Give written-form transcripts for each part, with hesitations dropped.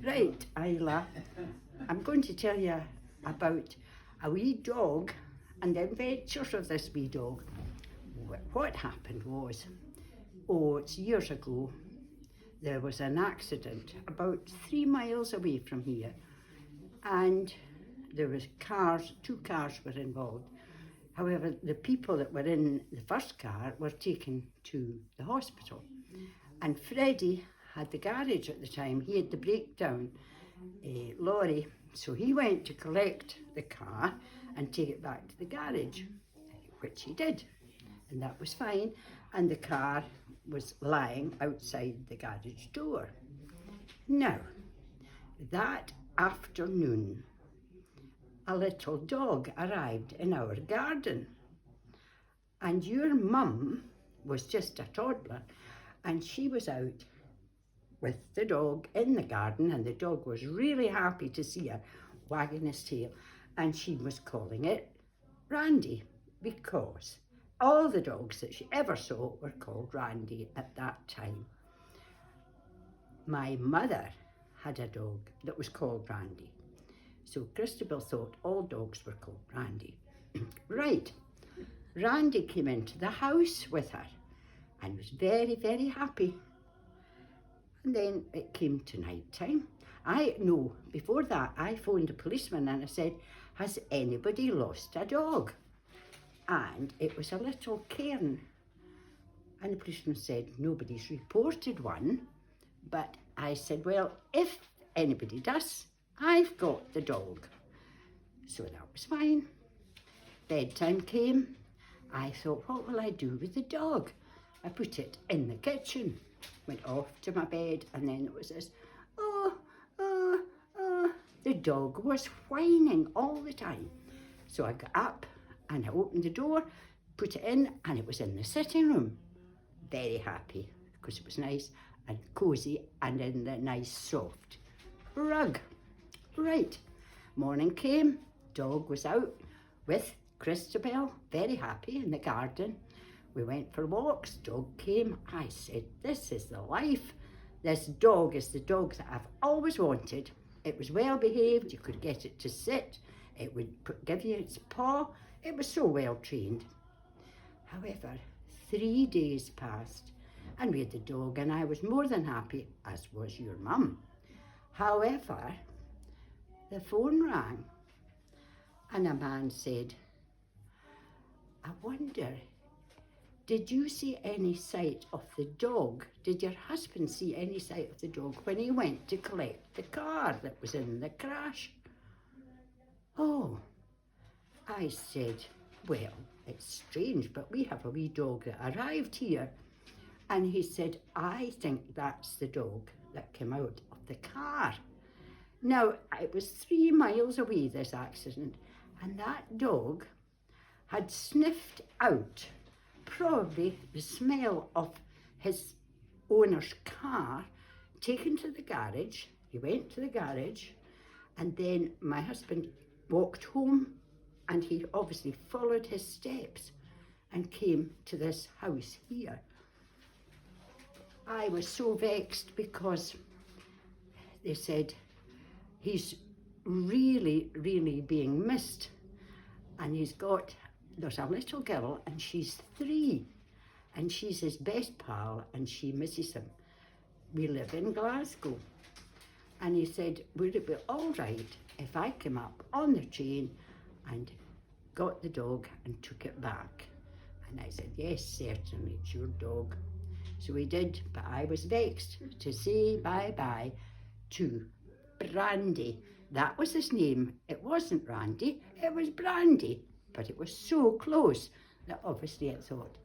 Right, Isla, I'm going to tell you about a wee dog and the adventures of this wee dog. What happened was, it's years ago, there was an accident about 3 miles away from here, and there was two cars were involved. However, the people that were in the first car were taken to the hospital, and Freddie had the garage at the time. He had the breakdown lorry, so he went to collect the car and take it back to the garage, which he did, and that was fine, and the car was lying outside the garage door. Now, that afternoon, a little dog arrived in our garden, and your mum was just a toddler, and she was out with the dog in the garden, and the dog was really happy to see her, wagging his tail, and she was calling it Randy, because all the dogs that she ever saw were called Randy at that time. My mother had a dog that was called Randy, so Christabel thought all dogs were called Randy. Right, Randy came into the house with her and was very, very happy. And then it came to night time. Before that, I phoned a policeman and I said, has anybody lost a dog? And it was a little cairn. And the policeman said, nobody's reported one. But I said, well, if anybody does, I've got the dog. So that was fine. Bedtime came. I thought, what will I do with the dog? I put it in the kitchen, went off to my bed, and then it was this, the dog was whining all the time. So I got up and I opened the door, put it in, and it was in the sitting room. Very happy, because it was nice and cosy and in the nice soft rug. Right, morning came, dog was out with Christabel, very happy in the garden. We went for walks, dog came. I said, this is the life. This dog is the dog that I've always wanted. It was well behaved, you could get it to sit, it would give you its paw. It was so well trained. However, 3 days passed and we had the dog, and I was more than happy, as was your mum. However, the phone rang and a man said, I wonder, did you see any sight of the dog? Did your husband see any sight of the dog when he went to collect the car that was in the crash? Oh, I said, well, it's strange, but we have a wee dog that arrived here. And he said, I think that's the dog that came out of the car. Now, it was 3 miles away, this accident, and that dog had sniffed out probably the smell of his owner's car, taken to the garage. He went to the garage, and then my husband walked home, and he obviously followed his steps and came to this house here. I was so vexed because they said he's really, really being missed, and there's a little girl, and she's 3, and she's his best pal, and she misses him. We live in Glasgow. And he said, would it be all right if I came up on the train and got the dog and took it back? And I said, yes, certainly, it's your dog. So we did, but I was vexed to say bye-bye to Brandy. That was his name. It wasn't Randy, it was Brandy. But it was so close that obviously I thought,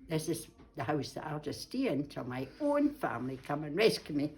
this is the house that I'll just stay in till my own family come and rescue me.